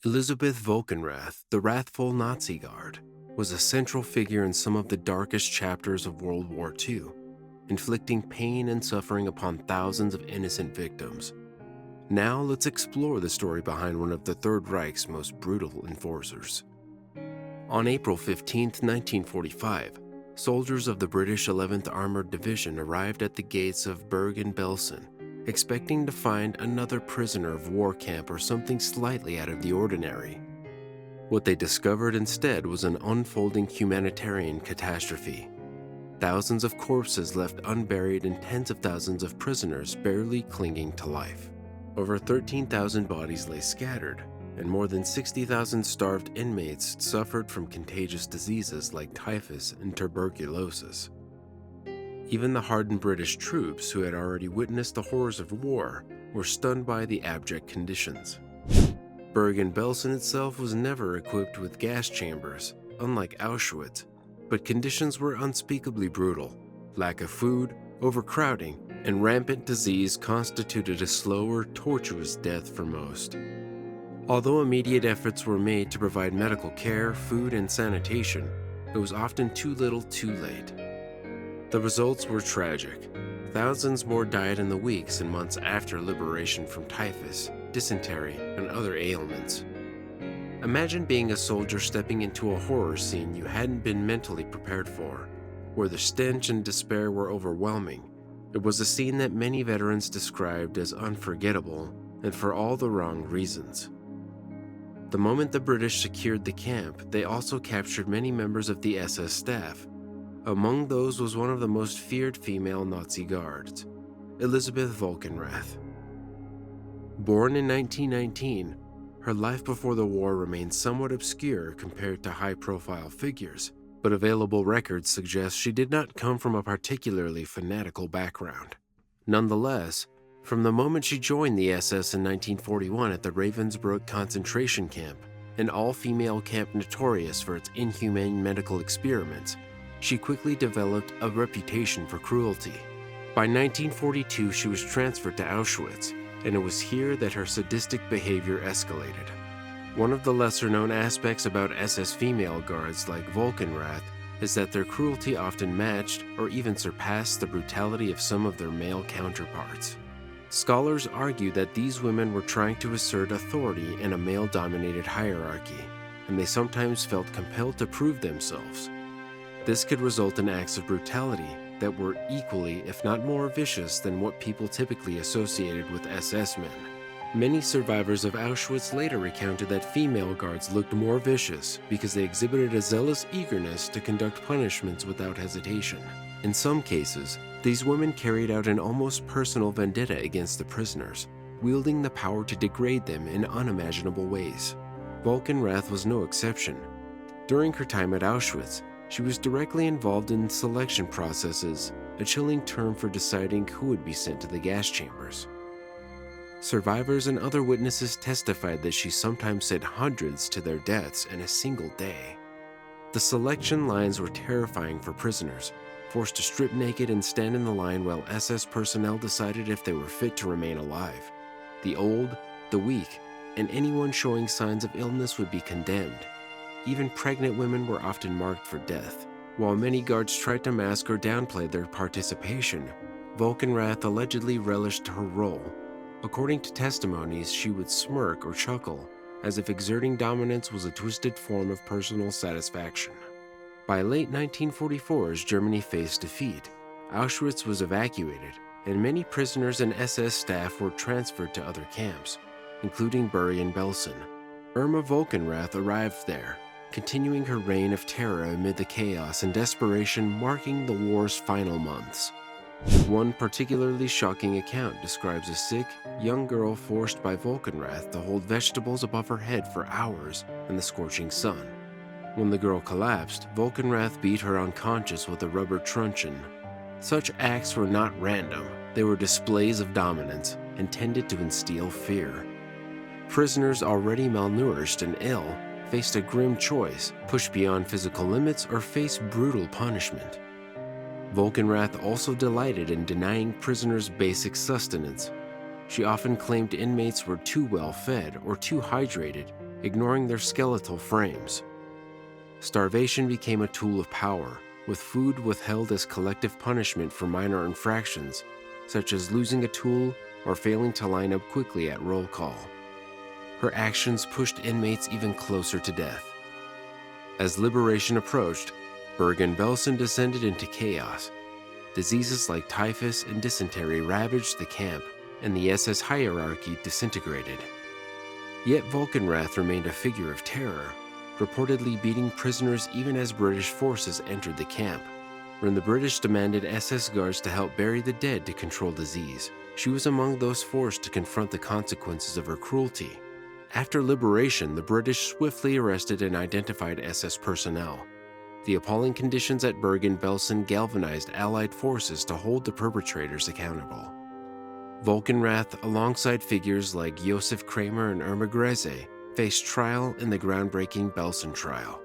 Elisabeth Volkenrath, the wrathful Nazi guard, was a central figure in some of the darkest chapters of World War II, inflicting pain and suffering upon thousands of innocent victims. Now let's explore the story behind one of the Third Reich's most brutal enforcers. On April 15, 1945, soldiers of the British 11th Armored Division arrived at the gates of Bergen-Belsen, expecting to find another prisoner of war camp or something slightly out of the ordinary. What they discovered instead was an unfolding humanitarian catastrophe. Thousands of corpses left unburied and tens of thousands of prisoners barely clinging to life. Over 13,000 bodies lay scattered, and more than 60,000 starved inmates suffered from contagious diseases like typhus and tuberculosis. Even the hardened British troops who had already witnessed the horrors of war were stunned by the abject conditions. Bergen-Belsen itself was never equipped with gas chambers, unlike Auschwitz, but conditions were unspeakably brutal. Lack of food, overcrowding, and rampant disease constituted a slow or tortuous death for most. Although immediate efforts were made to provide medical care, food, and sanitation, it was often too little too late. The results were tragic. Thousands more died in the weeks and months after liberation from typhus, dysentery, and other ailments. Imagine being a soldier stepping into a horror scene you hadn't been mentally prepared for, where the stench and despair were overwhelming. It was a scene that many veterans described as unforgettable, and for all the wrong reasons. The moment the British secured the camp, they also captured many members of the SS staff. Among those was one of the most feared female Nazi guards, Elisabeth Volkenrath. Born in 1919, her life before the war remains somewhat obscure compared to high-profile figures, but available records suggest she did not come from a particularly fanatical background. Nonetheless, from the moment she joined the SS in 1941 at the Ravensbrück concentration camp, an all-female camp notorious for its inhumane medical experiments, she quickly developed a reputation for cruelty. By 1942, she was transferred to Auschwitz, and it was here that her sadistic behavior escalated. One of the lesser-known aspects about SS female guards like Volkenrath is that their cruelty often matched or even surpassed the brutality of some of their male counterparts. Scholars argue that these women were trying to assert authority in a male-dominated hierarchy, and they sometimes felt compelled to prove themselves. This could result in acts of brutality that were equally, if not more, vicious than what people typically associated with SS men. Many survivors of Auschwitz later recounted that female guards looked more vicious because they exhibited a zealous eagerness to conduct punishments without hesitation. In some cases, these women carried out an almost personal vendetta against the prisoners, wielding the power to degrade them in unimaginable ways. Volkenrath was no exception. During her time at Auschwitz, she was directly involved in selection processes, a chilling term for deciding who would be sent to the gas chambers. Survivors and other witnesses testified that she sometimes sent hundreds to their deaths in a single day. The selection lines were terrifying for prisoners, forced to strip naked and stand in the line while SS personnel decided if they were fit to remain alive. The old, the weak, and anyone showing signs of illness would be condemned. Even pregnant women were often marked for death. While many guards tried to mask or downplay their participation, Volkenrath allegedly relished her role. According to testimonies, she would smirk or chuckle, as if exerting dominance was a twisted form of personal satisfaction. By late 1944, as Germany faced defeat, Auschwitz was evacuated, and many prisoners and SS staff were transferred to other camps, including Bergen-Belsen. Irma Volkenrath arrived there, continuing her reign of terror amid the chaos and desperation marking the war's final months. One particularly shocking account describes a sick, young girl forced by Volkenrath to hold vegetables above her head for hours in the scorching sun. When the girl collapsed, Volkenrath beat her unconscious with a rubber truncheon. Such acts were not random, they were displays of dominance, intended to instill fear. Prisoners already malnourished and ill faced a grim choice: push beyond physical limits or face brutal punishment. Volkenrath also delighted in denying prisoners basic sustenance. She often claimed inmates were too well fed or too hydrated, ignoring their skeletal frames. Starvation became a tool of power, with food withheld as collective punishment for minor infractions, such as losing a tool or failing to line up quickly at roll call. Her actions pushed inmates even closer to death. As liberation approached, Bergen-Belsen descended into chaos. Diseases like typhus and dysentery ravaged the camp, and the SS hierarchy disintegrated. Yet Volkenrath remained a figure of terror, reportedly beating prisoners even as British forces entered the camp. When the British demanded SS guards to help bury the dead to control disease, she was among those forced to confront the consequences of her cruelty. After liberation, the British swiftly arrested and identified SS personnel. The appalling conditions at Bergen-Belsen galvanized Allied forces to hold the perpetrators accountable. Volkenrath, alongside figures like Josef Kramer and Irma Greze, faced trial in the groundbreaking Belsen trial.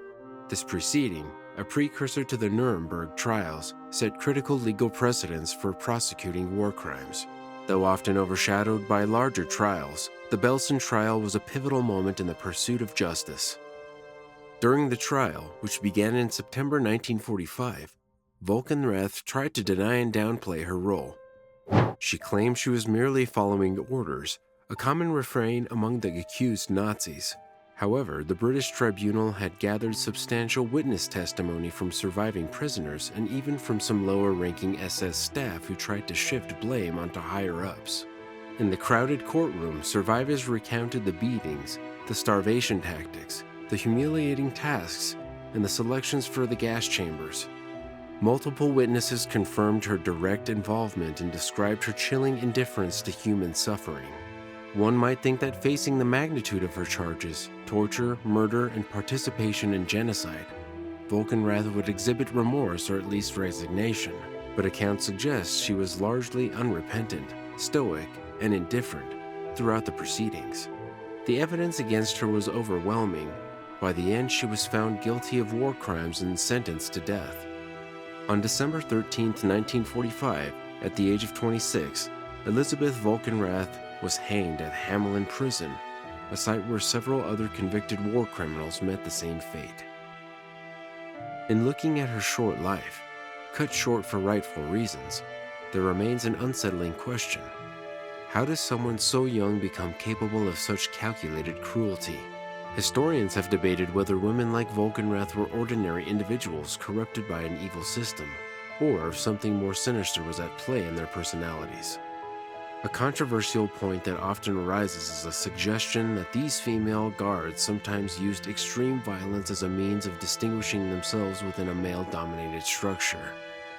This proceeding, a precursor to the Nuremberg trials, set critical legal precedents for prosecuting war crimes. Though often overshadowed by larger trials, the Belsen trial was a pivotal moment in the pursuit of justice. During the trial, which began in September 1945, Volkenrath tried to deny and downplay her role. She claimed she was merely following orders, a common refrain among the accused Nazis. However, the British tribunal had gathered substantial witness testimony from surviving prisoners and even from some lower-ranking SS staff who tried to shift blame onto higher-ups. In the crowded courtroom, survivors recounted the beatings, the starvation tactics, the humiliating tasks, and the selections for the gas chambers. Multiple witnesses confirmed her direct involvement and described her chilling indifference to human suffering. One might think that facing the magnitude of her charges, torture, murder, and participation in genocide, Volkenrath would exhibit remorse or at least resignation, but accounts suggest she was largely unrepentant, stoic, and indifferent throughout the proceedings. The evidence against her was overwhelming. By the end, she was found guilty of war crimes and sentenced to death. On December 13, 1945, at the age of 26, Elisabeth Volkenrath was hanged at Hamelin Prison, a site where several other convicted war criminals met the same fate. In looking at her short life, cut short for rightful reasons, there remains an unsettling question. How does someone so young become capable of such calculated cruelty? Historians have debated whether women like Volkenrath were ordinary individuals corrupted by an evil system, or if something more sinister was at play in their personalities. A controversial point that often arises is a suggestion that these female guards sometimes used extreme violence as a means of distinguishing themselves within a male-dominated structure.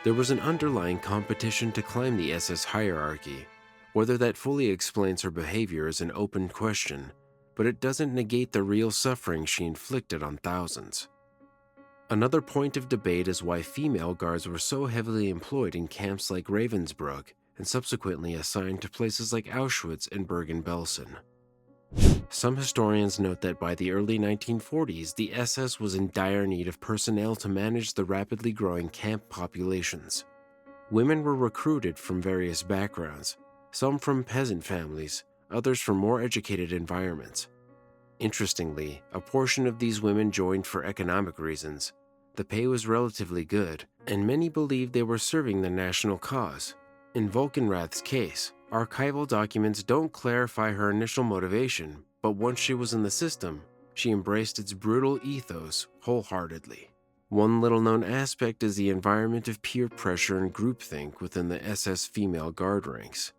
There was an underlying competition to climb the SS hierarchy. Whether that fully explains her behavior is an open question, but it doesn't negate the real suffering she inflicted on thousands. Another point of debate is why female guards were so heavily employed in camps like Ravensbrück and subsequently assigned to places like Auschwitz and Bergen-Belsen. Some historians note that by the early 1940s, the SS was in dire need of personnel to manage the rapidly growing camp populations. Women were recruited from various backgrounds, some from peasant families, others from more educated environments. Interestingly, a portion of these women joined for economic reasons. The pay was relatively good, and many believed they were serving the national cause. In Volkenrath's case, archival documents don't clarify her initial motivation, but once she was in the system, she embraced its brutal ethos wholeheartedly. One little-known aspect is the environment of peer pressure and groupthink within the SS female guard ranks.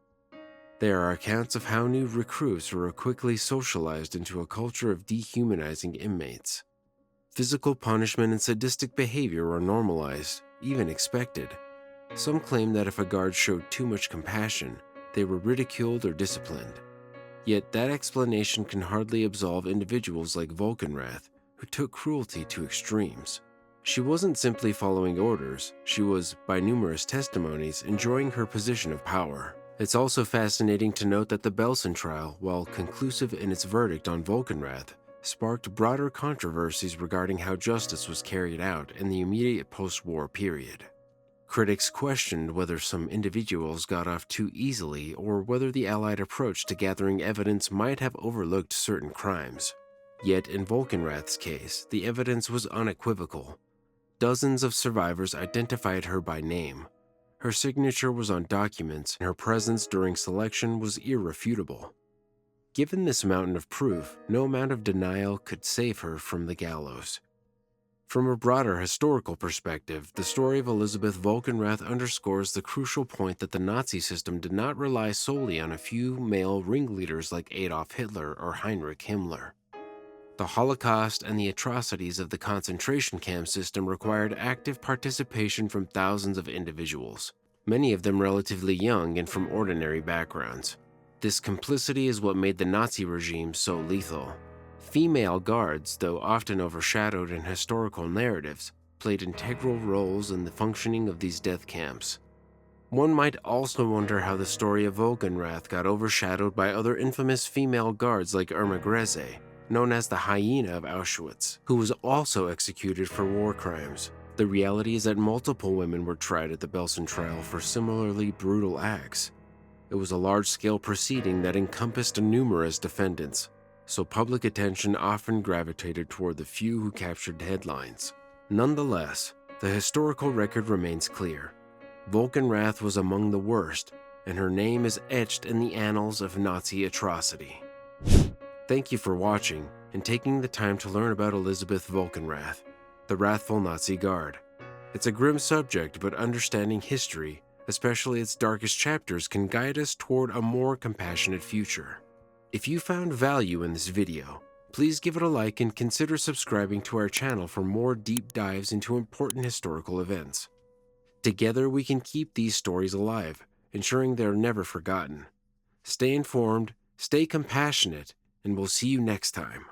There are accounts of how new recruits were quickly socialized into a culture of dehumanizing inmates. Physical punishment and sadistic behavior were normalized, even expected. Some claim that if a guard showed too much compassion, they were ridiculed or disciplined. Yet that explanation can hardly absolve individuals like Volkenrath, who took cruelty to extremes. She wasn't simply following orders, she was, by numerous testimonies, enjoying her position of power. It's also fascinating to note that the Belsen trial, while conclusive in its verdict on Volkenrath, sparked broader controversies regarding how justice was carried out in the immediate post-war period. Critics questioned whether some individuals got off too easily or whether the Allied approach to gathering evidence might have overlooked certain crimes. Yet in Volkenrath's case, the evidence was unequivocal. Dozens of survivors identified her by name. Her signature was on documents, and her presence during selection was irrefutable. Given this mountain of proof, no amount of denial could save her from the gallows. From a broader historical perspective, the story of Elisabeth Volkenrath underscores the crucial point that the Nazi system did not rely solely on a few male ringleaders like Adolf Hitler or Heinrich Himmler. The Holocaust and the atrocities of the concentration camp system required active participation from thousands of individuals, many of them relatively young and from ordinary backgrounds. This complicity is what made the Nazi regime so lethal. Female guards, though often overshadowed in historical narratives, played integral roles in the functioning of these death camps. One might also wonder how the story of Volkenrath got overshadowed by other infamous female guards like Irma Grese, known as the Hyena of Auschwitz, who was also executed for war crimes. The reality is that multiple women were tried at the Belsen trial for similarly brutal acts. It was a large-scale proceeding that encompassed numerous defendants, so public attention often gravitated toward the few who captured headlines. Nonetheless, the historical record remains clear. Volkenrath was among the worst, and her name is etched in the annals of Nazi atrocity. Thank you for watching and taking the time to learn about Elisabeth Volkenrath, the wrathful Nazi Guard. It's a grim subject, but understanding history, especially its darkest chapters, can guide us toward a more compassionate future. If you found value in this video, please give it a like and consider subscribing to our channel for more deep dives into important historical events. Together we can keep these stories alive, ensuring they're never forgotten. Stay informed, stay compassionate, and we'll see you next time.